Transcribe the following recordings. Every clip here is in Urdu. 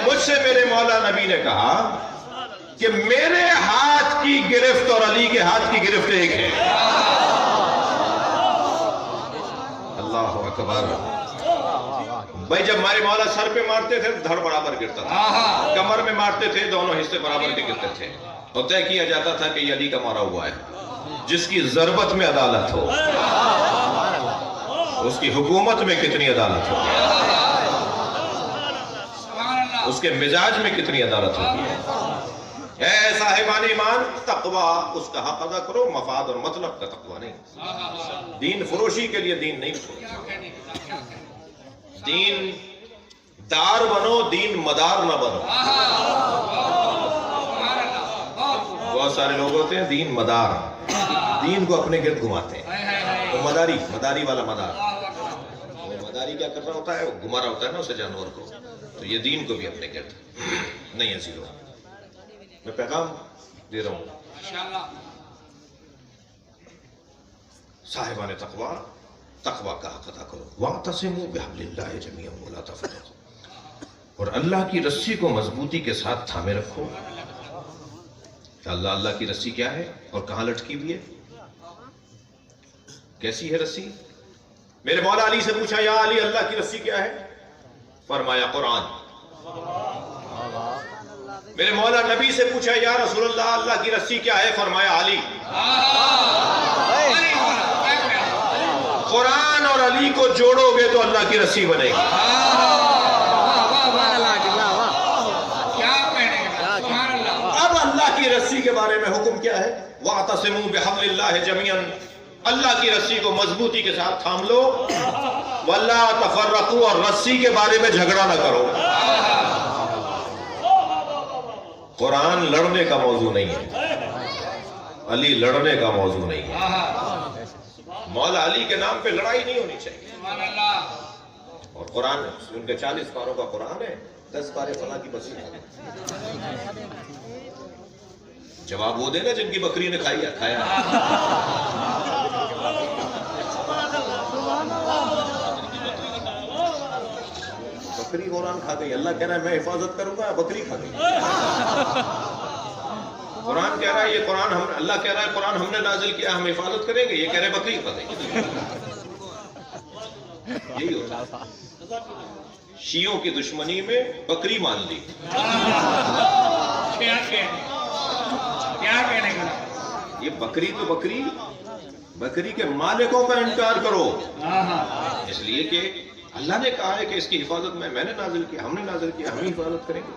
مجھ سے میرے مولا نبی نے کہا کہ میرے ہاتھ کی گرفت اور علی کے ہاتھ کی گرفت ایک ہے. اللہ اکبر. بھائی جب ہمارے مولا سر پہ مارتے تھے دھڑ برابر گرتا تھا, کمر میں مارتے تھے دونوں حصے برابر کے گرتے تھے, اور طے کیا جاتا تھا کہ یہ علی کا مارا ہوا ہے. جس کی ضربت میں عدالت ہو, اس کی حکومت میں کتنی عدالت ہوتی ہے, اس کے مزاج میں کتنی عدالت ہوتی ہے. اے صاحبان ایمان, تقوی اس کا حق ادا کرو, مفاد اور مطلب کا تقوی نہیں. دین فروشی کے لیے دین نہیں فروشی. دین دار بنو, دین مدار نہ بنو. بہت سارے لوگ ہوتے ہیں دین مدار, دین کو اپنے گرد گھماتے ہیں. وہ مداری والا مدار, وہ مداری کیا کر رہا ہوتا ہے, وہ گھما رہا ہوتا ہے نا اسے جانور کو. تو یہ دین کو بھی اپنے گرد نہیں عزیزو. میں پیغام دے رہا ہوں صاحبان تقوی, تقوی کا حق ادا کرو. وَاعْتَصِمُوا بِحَبْلِ اللَّهِ جَمِيعًا وَلَا تَفَرَّقُوا, اور اللہ کی رسی کو مضبوطی کے ساتھ تھامے رکھو. کہ اللہ کی رسی کیا ہے اور کہاں لٹکی ہوئی ہے, کیسی ہے رسی. میرے مولا علی سے پوچھا یا علی اللہ کی رسی کیا ہے, فرمایا قرآن. میرے مولا نبی سے پوچھا یا رسول اللہ اللہ کی رسی کیا ہے, فرمایا علی. قرآن اور علی کو جوڑو گے تو اللہ کی رسی بنے گی. اب اللہ کی رسی کے بارے میں حکم کیا ہے, وَاعْتَصِمُوا بِحَبْلِ اللَّهِ جَمِيعًا, اللہ کی رسی کو مضبوطی کے ساتھ تھام لو. وَلَا تَفَرَّقُوا, اور رسی کے بارے میں جھگڑا نہ کرو. قرآن لڑنے کا موضوع نہیں ہے, علی لڑنے کا موضوع نہیں ہے. مولا علی کے نام پہ لڑائی نہیں ہونی چاہیے. اور قرآن ان کے 40 پاروں کا قرآن ہے, 10 پارے فلاں کی بکری ہے. جواب وہ دے نا جن کی بکری نے کھایا. بکری قرآن کھا گئی, اللہ کہہ رہا ہے میں حفاظت کروں گا, بکری کھا گئی. قرآن کہہ رہا ہے یہ قرآن اللہ کہہ رہا ہے قرآن ہم نے نازل کیا, ہم حفاظت کریں گے, یہ کہہ رہے بکری کھا گئی. یہی ہوتا ہے. شیعوں کی دشمنی میں بکری مان لی. یہ بکری تو بکری کے مالکوں کا انکار کرو. اس لیے کہ اللہ نے کہا ہے کہ اس کی حفاظت میں نے نازل کیا, ہم نے نازل کیا, ہم ہی حفاظت کریں گے.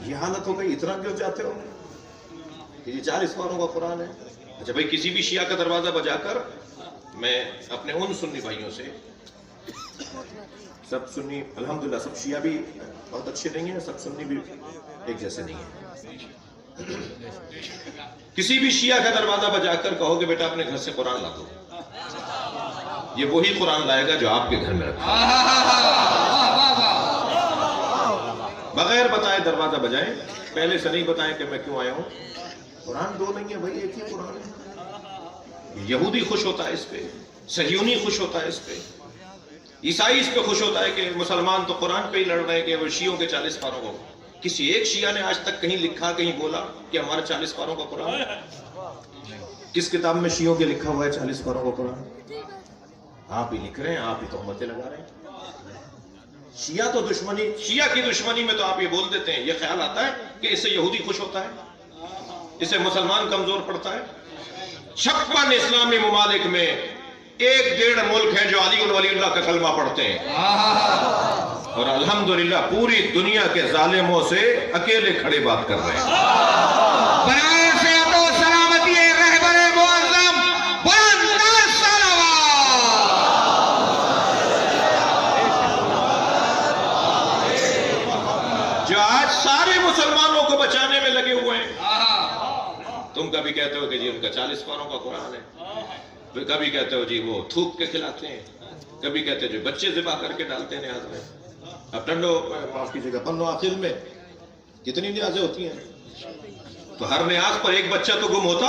یہ حالت ہو گئی, اتنا کیوں چاہتے ہو کہ یہ 40 پاروں کا قرآن ہے. اچھا بھائی, کسی بھی شیعہ کا دروازہ بجا کر میں اپنے ان سنی بھائیوں سے, سب سنی الحمدللہ سب شیعہ بھی بہت اچھے نہیں ہیں, سب سنی بھی ایک جیسے نہیں ہیں. کسی بھی شیعہ کا دروازہ بجا کر کہو کہ بیٹا اپنے گھر سے قرآن لا دو, یہ وہی قرآن لائے گا جو آپ کے گھر میں رکھا. بغیر بتائے دروازہ بجائیں, پہلے سے نہیں بتائیں کہ میں کیوں آیا ہوں. قرآن دو نہیں ہے بھائی, ایک ہی قرآن ہے. یہودی خوش ہوتا ہے اس پہ, صہیونی خوش ہوتا ہے اس پہ, عیسائی اس پہ خوش ہوتا ہے کہ مسلمان تو قرآن پہ ہی لڑ رہے ہیں کہ وہ شیعوں کے 40 پاروں کو. کسی ایک شیعہ نے آج تک کہیں لکھا, کہیں بولا کہ ہمارے 40 پاروں کا قرآن ہے؟ کس کتاب میں شیعوں کے لکھا ہوا ہے 40 پاروں کا قرآن؟ آپ ہی لکھ رہے ہیں, آپ ہی تہمتیں لگا رہے ہیں. شیعہ کی دشمنی میں تو آپ یہ بول دیتے ہیں, یہ خیال آتا ہے کہ اس سے یہودی خوش ہوتا ہے, اس سے مسلمان کمزور پڑتا ہے. 56 اسلامی ممالک میں 1.5 ملک ہیں جو علی ولی اللہ کا کلمہ پڑھتے ہیں, اور الحمدللہ پوری دنیا کے ظالموں سے اکیلے کھڑے بات کر رہے ہیں. جو آج سارے مسلمانوں کو بچانے میں لگے ہوئے ہیں. تم کبھی کہتے ہو کہ جی ان کا 40 پاروں کا قرآن ہے, کبھی کہتے ہو جی وہ تھوک کے کھلاتے ہیں, کبھی کہتے ہیں جو بچے ذبح کر کے ڈالتے ہیں نیاز میں. اب ٹنڈو معاف کیجیے گا, پنو آخر میں کتنی نیازیں ہوتی ہیں, تو ہر نیاز پر ایک بچہ تو گم ہوتا.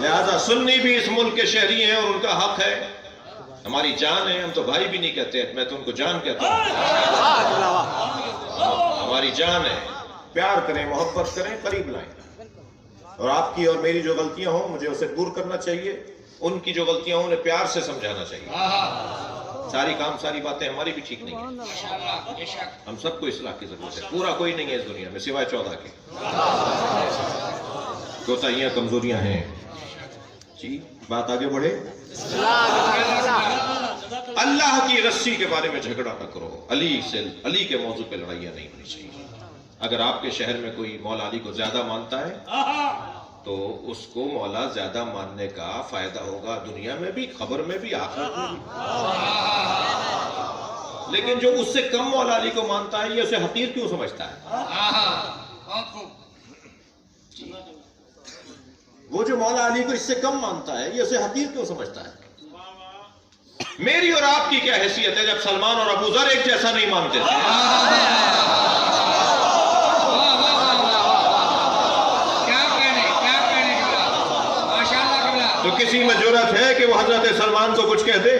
لہذا سنی بھی اس ملک کے شہری ہیں اور ان کا حق ہے، ہماری جان ہے، ہم تو بھائی بھی نہیں کہتے، میں تو ان کو جان کہتا ہوں، ہماری جان ہے، پیار کریں، محبت کریں، قریب لائیں، اور آپ کی اور میری جو غلطیاں ہوں مجھے اسے دور کرنا چاہیے، ان کی جو غلطیاں ہوں انہیں پیار سے سمجھانا چاہیے، ساری باتیں ہماری بھی ٹھیک نہیں ہیں، ہم سب کو اصلاح کی ضرورت ہے، پورا کوئی نہیں ہے اس دنیا میں سوائے 14 کے، کوتاہیاں کمزوریاں ہیں، جی بات آگے بڑھے۔ اللہ کی رسی کے بارے میں جھگڑا نہ کرو، علی کے موضوع پہ لڑائیاں نہیں ہونی چاہیے، اگر آپ کے شہر میں کوئی مولا علی کو زیادہ مانتا ہے تو اس کو مولا زیادہ ماننے کا فائدہ ہوگا، دنیا میں بھی، خبر میں بھی، آخرت میں بھی، لیکن جو اس سے کم مولا علی کو مانتا ہے یہ اسے حقیر کیوں سمجھتا ہے؟ وہ جو مولا علی کو اس سے کم مانتا ہے یہ اسے حقیر کیوں سمجھتا ہے؟ میری اور آپ کی کیا حیثیت ہے جب سلمان اور ابو ذر ایک جیسا نہیں مانتے تھے؟ تو کسی میں جرأت ہے کہ وہ حضرت سلمان کو کچھ کہہ دے؟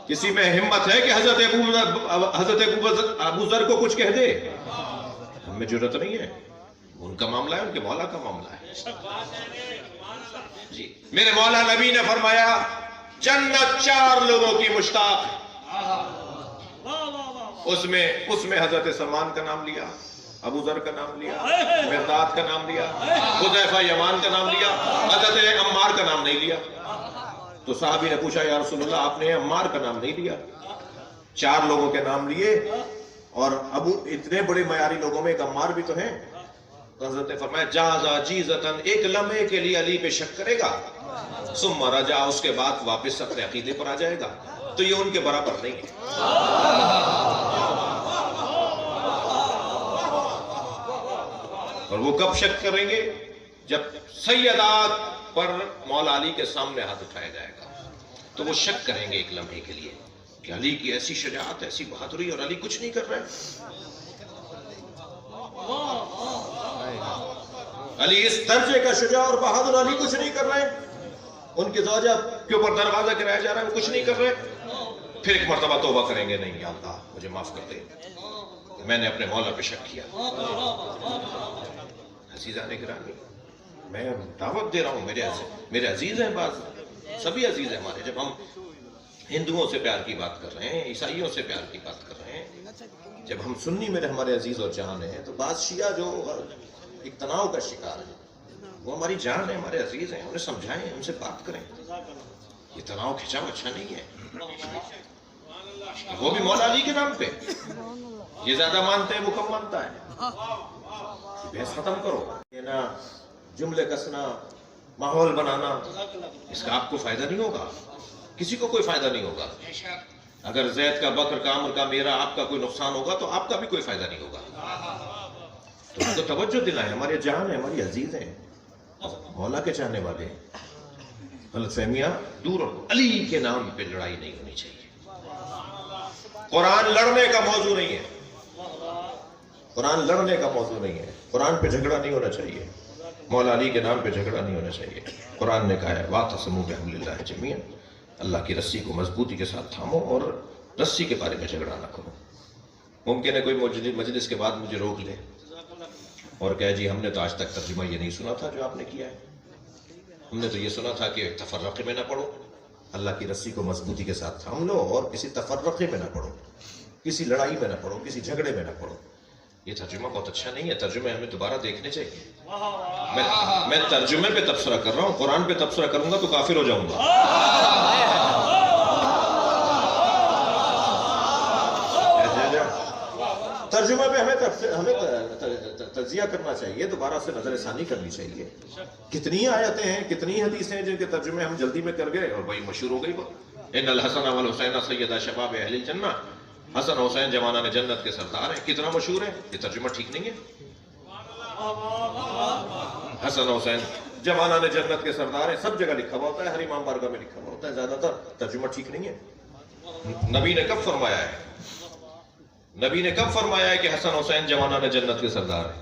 کسی میں ہمت ہے کہ حضرت ابو ذر کو کچھ کہہ دے؟ ہم میں جرأت نہیں ہے، ان کا معاملہ ہے، ان کے مولا کا معاملہ ہے۔ جی میرے مولا نبی نے فرمایا جنت 4 لوگوں کی مشتاق، اس میں حضرت سلمان کا نام لیا، ابو ذر کا نام لیا، مرداد کا نام لیا، حذیفہ یمان کا نام لیا، حضرت عمار کا نام نہیں لیا۔ تو صحابی نے پوچھا یا رسول اللہ آپ نے عمار کا نام نہیں لیا، 4 لوگوں کے نام لیے اور اتنے بڑے معیاری لوگوں میں ایک عمار بھی تو ہیں۔ تو حضرت نے فرمایا جازا جیزتن، ایک لمحے کے لیے علی پہ شک کرے گا، ثم رجع، اس کے بعد واپس اپنے عقیدے پر آ جائے گا، تو یہ ان کے برابر نہیں ہے۔ اور وہ کب شک کریں گے؟ جب سیدات پر مولا علی کے سامنے ہاتھ اٹھایا جائے گا تو وہ شک کریں گے ایک لمحے کے لیے کہ علی کی ایسی شجاعت، ایسی بہادری، اور علی کچھ نہیں کر رہے، علی اس درجے کا شجاع اور بہادر، علی کچھ نہیں کر رہے، ان کی زوجہ کے اوپر دروازہ گرایا جا رہا ہے، وہ کچھ نہیں کر رہے، پھر ایک مرتبہ توبہ کریں گے، نہیں یا اللہ مجھے معاف کر دے، میں نے اپنے مولا پہ شک کیا۔ عزیزان گرامی، میں دعوت دے رہا ہوں، میرے عزیز ہیں، بعض سبھی عزیز ہیں ہمارے، جب ہم ہندوؤں سے پیار کی بات کر رہے ہیں، عیسائیوں سے پیار کی بات کر رہے ہیں، جب ہم سنی میں ہمارے عزیز اور جان ہیں، تو بعض شیعہ جو ایک تناؤ کا شکار ہے، وہ ہماری جان ہے، ہمارے عزیز ہیں، انہیں سمجھائیں، ان سے بات کریں، یہ تناؤ کھچاؤ اچھا نہیں ہے، وہ بھی مولا علی کے نام پہ، یہ زیادہ مانتے ہیں وہ کم مانتا ہے، بحث ختم کرو، یہ نا جملے کسنا، ماحول بنانا، اس کا آپ کو فائدہ نہیں ہوگا، کسی کو کوئی فائدہ نہیں ہوگا، اگر زید کا، بکر کا، عمر کا، میرا، آپ کا کوئی نقصان ہوگا تو آپ کا بھی کوئی فائدہ نہیں ہوگا، تو اس کو توجہ دلائیں، ہمارے جان ہیں، ہماری عزیز ہیں، مولا کے چاہنے والے، غلط فہمیاں دور ہو، علی کے نام پہ لڑائی نہیں ہونی چاہیے، قرآن لڑنے کا موضوع نہیں ہے، قرآن لڑنے کا موضوع نہیں ہے، قرآن پہ جھگڑا نہیں ہونا چاہیے، مولا علی کے نام پہ جھگڑا نہیں ہونا چاہیے، قرآن نے کہا ہے وَاعْتَصِمُوا بِحَبْلِ اللَّهِ جَمِيعًا، اللہ کی رسی کو مضبوطی کے ساتھ تھامو اور رسی کے بارے میں جھگڑا نہ کرو۔ ممکن ہے کوئی مجلس کے بعد مجھے روک لے اور کہے جی ہم نے تو آج تک ترجمہ یہ نہیں سنا تھا جو آپ نے کیا ہے، ہم نے تو یہ سنا تھا کہ تفرقے میں نہ پڑھو، اللہ کی رسی کو مضبوطی کے ساتھ تھام لو اور کسی تفرقے میں نہ پڑھو، کسی لڑائی میں نہ پڑھو، کسی جھگڑے میں نہ پڑھو۔ یہ ترجمہ بہت اچھا نہیں ہے، ترجمے ہمیں دوبارہ دیکھنے چاہیے۔ میں ترجمے پہ تبصرہ کر رہا ہوں، قرآن پہ تبصرہ کروں گا تو کافر ہو جاؤں گا۔ ترجمہ پہ ہمیں تجزیہ کرنا چاہیے، دوبارہ سے نظر ثانی کرنی چاہیے۔ کتنی آیتیں ہیں، کتنی حدیثیں ہیں جن کے ترجمے ہم جلدی میں کر گئے اور بھائی مشہور ہو گئی وہ، ان الحسن والحسین سیدا شباب اہل الجنہ، حسن حسین جوانان جنت کے سردار ہیں، کتنا مشہور ہے، یہ ترجمہ ٹھیک نہیں ہے۔ حسن حسین جوانان جنت کے سردار ہیں، سب جگہ لکھا ہوا ہوتا ہے، ہر امام بارگاہ میں لکھا ہوا ہوتا ہے، زیادہ تر ترجمہ ٹھیک نہیں ہے۔ نبی نے کب فرمایا ہے، نبی نے کب فرمایا ہے کہ حسن حسین جوانان جنت کے سردار ہیں؟